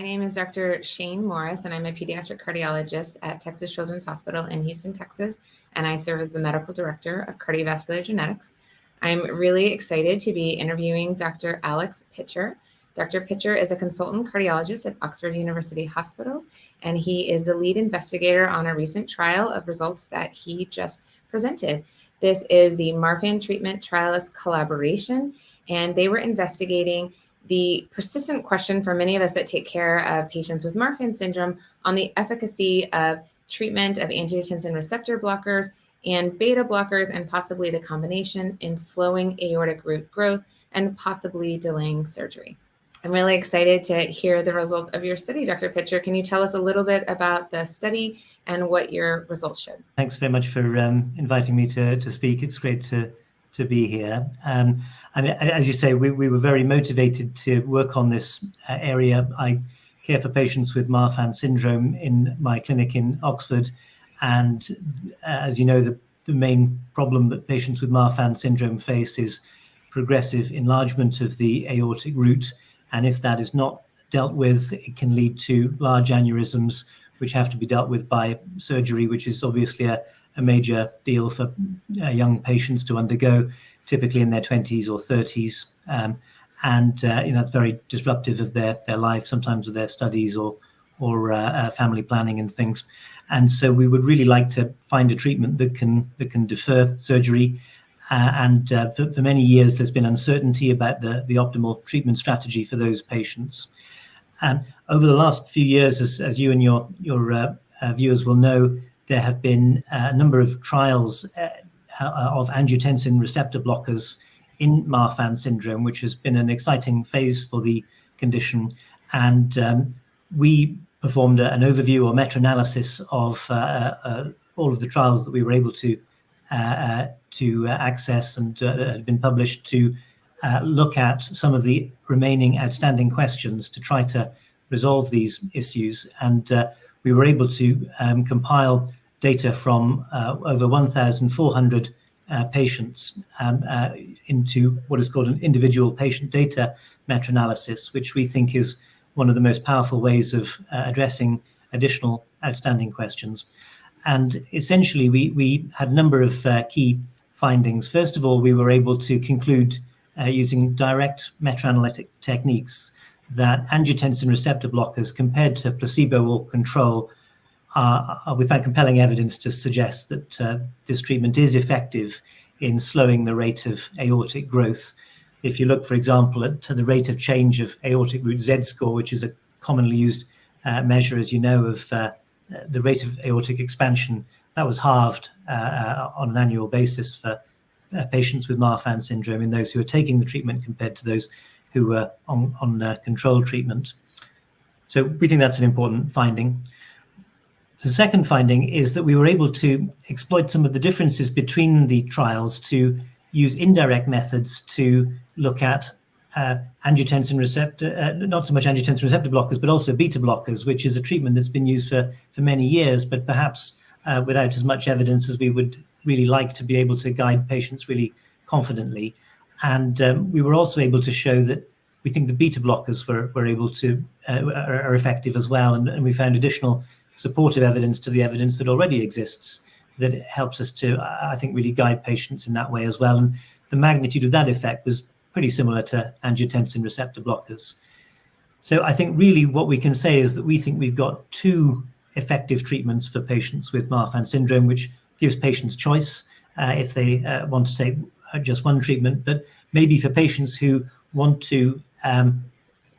name is Dr. Shaine Morris, and I'm a pediatric cardiologist at Texas Children's Hospital in Houston, Texas, and I serve as the medical director of cardiovascular genetics. I'm really excited to be interviewing Dr. Alex Pitcher. Dr. Pitcher is a consultant cardiologist at Oxford University Hospitals, and he is the lead investigator on a recent trial of results that he just presented. This is the Marfan treatment trialist collaboration, and they were investigating the persistent question for many of us that take care of patients with Marfan syndrome on the efficacy of treatment of angiotensin receptor blockers and beta blockers, and possibly the combination in slowing aortic root growth and possibly delaying surgery. I'm really excited to hear the results of your study, Dr. Pitcher. Can you tell us a little bit about the study and what your results showed? Thanks very much for inviting me to speak. It's great to be here. I mean, as you say, we were very motivated to work on this area. I care for patients with Marfan syndrome in my clinic in Oxford. And as you know, the main problem that patients with Marfan syndrome face is progressive enlargement of the aortic root. And if that is not dealt with, it can lead to large aneurysms, which have to be dealt with by surgery, which is obviously a major deal for young patients to undergo, typically in their 20s or 30s. It's very disruptive of their life, sometimes with their studies or family planning and things. And so we would really like to find a treatment that can defer surgery. For many years, there's been uncertainty about the optimal treatment strategy for those patients. Over the last few years, as you and your viewers will know, there have been a number of trials of angiotensin receptor blockers in Marfan syndrome, which has been an exciting phase for the condition. And we performed an overview or meta-analysis of all of the trials that we were able to access and had been published to look at some of the remaining outstanding questions to try to resolve these issues. And we were able to compile data from over 1,400 patients into what is called an individual patient data meta-analysis, which we think is one of the most powerful ways of addressing additional outstanding questions. And essentially, we had a number of key findings. First of all, we were able to conclude using direct meta-analytic techniques that angiotensin receptor blockers compared to placebo or control we found compelling evidence to suggest that this treatment is effective in slowing the rate of aortic growth. If you look, for example, at the rate of change of aortic root Z-score, which is a commonly used measure, as you know, of the rate of aortic expansion, that was halved on an annual basis for patients with Marfan syndrome in those who are taking the treatment compared to those who were on control treatment. So we think that's an important finding. The second finding is that we were able to exploit some of the differences between the trials to use indirect methods to look at angiotensin receptor, not so much angiotensin receptor blockers, but also beta blockers, which is a treatment that's been used for many years, but perhaps without as much evidence as we would really like to be able to guide patients really confidently. And we were also able to show that we think the beta blockers were able to are effective as well, and we found additional supportive evidence to the evidence that already exists that helps us to, I think, really guide patients in that way as well. And the magnitude of that effect was pretty similar to angiotensin receptor blockers. So I think really what we can say is that we think we've got two effective treatments for patients with Marfan syndrome, which gives patients choice if they want to take just one treatment, but maybe for patients who want to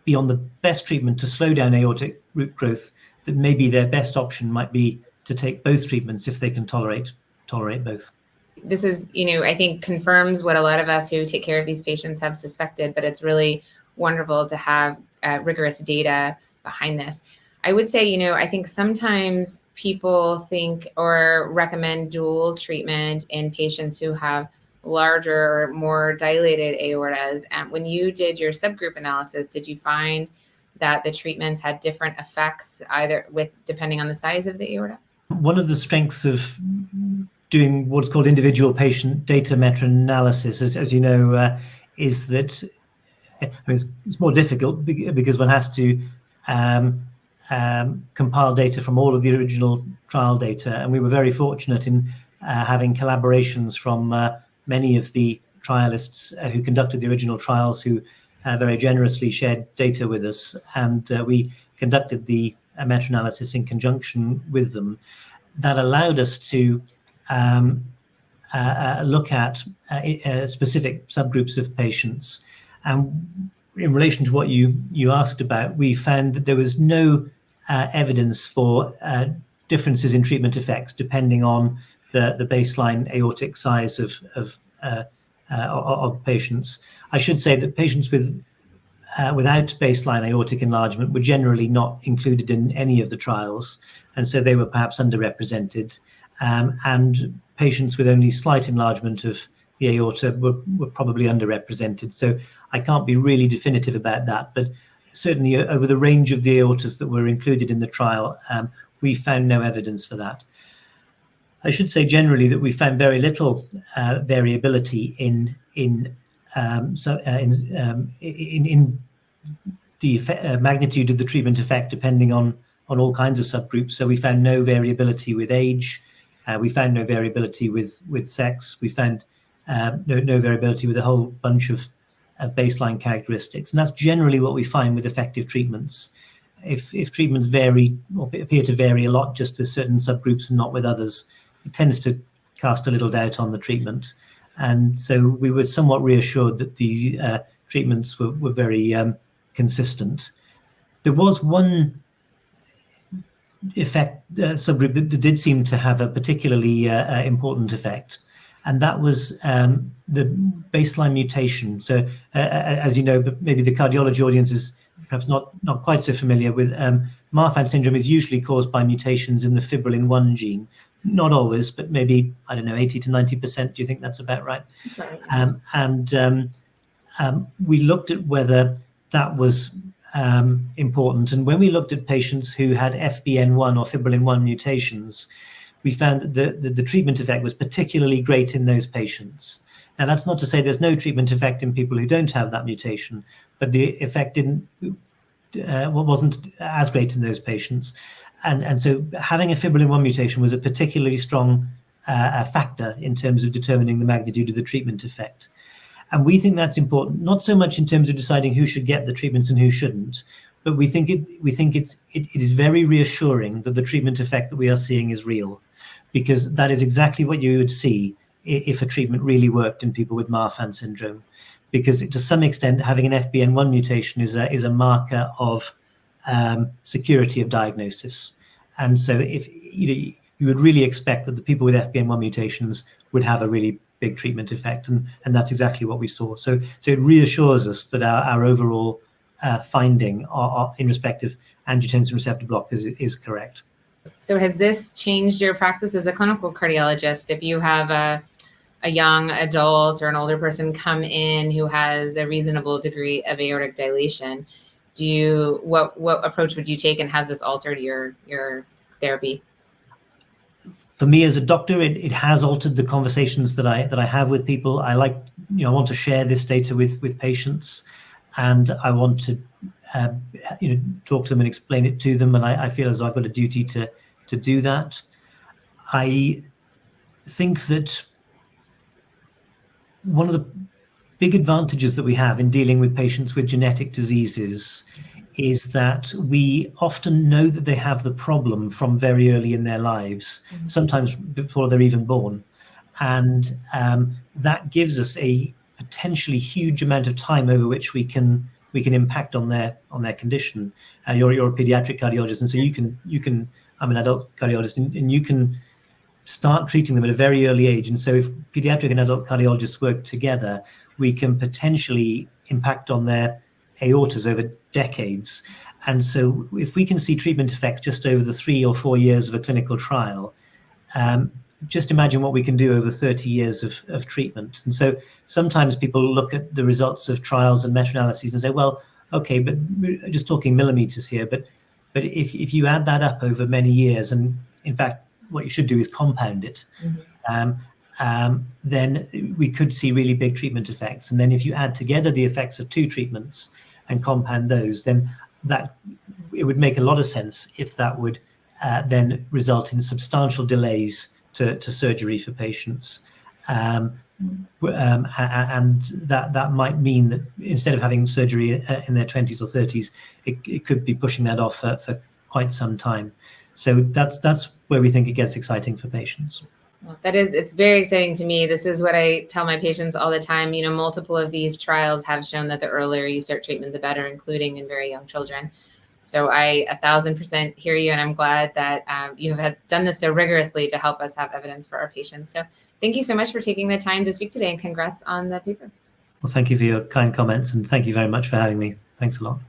be on the best treatment to slow down aortic root growth, that maybe their best option might be to take both treatments if they can tolerate both. This is, I think confirms what a lot of us who take care of these patients have suspected, but it's really wonderful to have rigorous data behind this. I would say, I think sometimes people think or recommend dual treatment in patients who have larger, more dilated aortas. And when you did your subgroup analysis, did you find that the treatments had different effects depending on the size of the aorta? One of the strengths of doing what's called individual patient data meta-analysis, as you know, is that it's more difficult because one has to compile data from all of the original trial data, and we were very fortunate in having collaborations from many of the trialists who conducted the original trials, who very generously shared data with us, and we conducted the meta-analysis in conjunction with them. That allowed us to look at specific subgroups of patients. And in relation to what you asked about, we found that there was no evidence for differences in treatment effects depending on the baseline aortic size of patients. I should say that patients without baseline aortic enlargement were generally not included in any of the trials, and so they were perhaps underrepresented. And patients with only slight enlargement of the aorta were probably underrepresented. So I can't be really definitive about that, but certainly over the range of the aortas that were included in the trial, we found no evidence for that. I should say generally that we found very little variability in the magnitude of the treatment effect depending on all kinds of subgroups. So we found no variability with age. We found no variability with sex. We found no variability with a whole bunch of baseline characteristics. And that's generally what we find with effective treatments. If treatments vary or appear to vary a lot just with certain subgroups and not with others, it tends to cast a little doubt on the treatment. And so we were somewhat reassured that the treatments were very consistent. There was one effect subgroup that did seem to have a particularly important effect, and that was the baseline mutation. So as you know, but maybe the cardiology audience is perhaps not quite so familiar with, Marfan syndrome is usually caused by mutations in the fibrillin-1 gene. Not always, but maybe, I don't know, 80 to 90%. Do you think that's about right? That's right. We looked at whether that was important. And when we looked at patients who had FBN1 or fibrillin-1 mutations, we found that the treatment effect was particularly great in those patients. Now, that's not to say there's no treatment effect in people who don't have that mutation, but the effect wasn't as great in those patients. And so having a fibrillin-1 mutation was a particularly strong factor in terms of determining the magnitude of the treatment effect. And we think that's important, not so much in terms of deciding who should get the treatments and who shouldn't, but we think it is very reassuring that the treatment effect that we are seeing is real, because that is exactly what you would see if a treatment really worked in people with Marfan syndrome, because to some extent having an FBN1 mutation is a marker of security of diagnosis. And so if you would really expect that the people with FBN1 mutations would have a really big treatment effect, and that's exactly what we saw. So it reassures us that our overall finding in respect of angiotensin receptor blockers is correct. So has this changed your practice as a clinical cardiologist? If you have a young adult or an older person come in who has a reasonable degree of aortic dilation, what approach would you take, and has this altered your therapy? For me as a doctor, it has altered the conversations that I have with people. I want to share this data with patients, and I want to talk to them and explain it to them, and I feel as though I've got a duty to do that. I think that one of the big advantages that we have in dealing with patients with genetic diseases is that we often know that they have the problem from very early in their lives, sometimes before they're even born. And that gives us a potentially huge amount of time over which we can impact on their condition. You're a pediatric cardiologist, and so you can I'm an adult cardiologist, and you can start treating them at a very early age. And so if pediatric and adult cardiologists work together, we can potentially impact on their aortas over decades. And so if we can see treatment effects just over the 3 or 4 years of a clinical trial, just imagine what we can do over 30 years of treatment. And so sometimes people look at the results of trials and meta-analyses and say, well, okay, but we're just talking millimeters here. But if you add that up over many years, and in fact, what you should do is compound it, then we could see really big treatment effects. And then if you add together the effects of 2 treatments and compound those, then that it would make a lot of sense if that would then result in substantial delays to surgery for patients. And that might mean that instead of having surgery in their 20s or 30s, it could be pushing that off for quite some time. So that's where we think it gets exciting for patients. Well, it's very exciting to me. This is what I tell my patients all the time. You know, multiple of these trials have shown that the earlier you start treatment, the better, including in very young children. So I 1,000% hear you, and I'm glad that you have done this so rigorously to help us have evidence for our patients. So thank you so much for taking the time to speak today, and congrats on the paper. Well, thank you for your kind comments, and thank you very much for having me. Thanks a lot.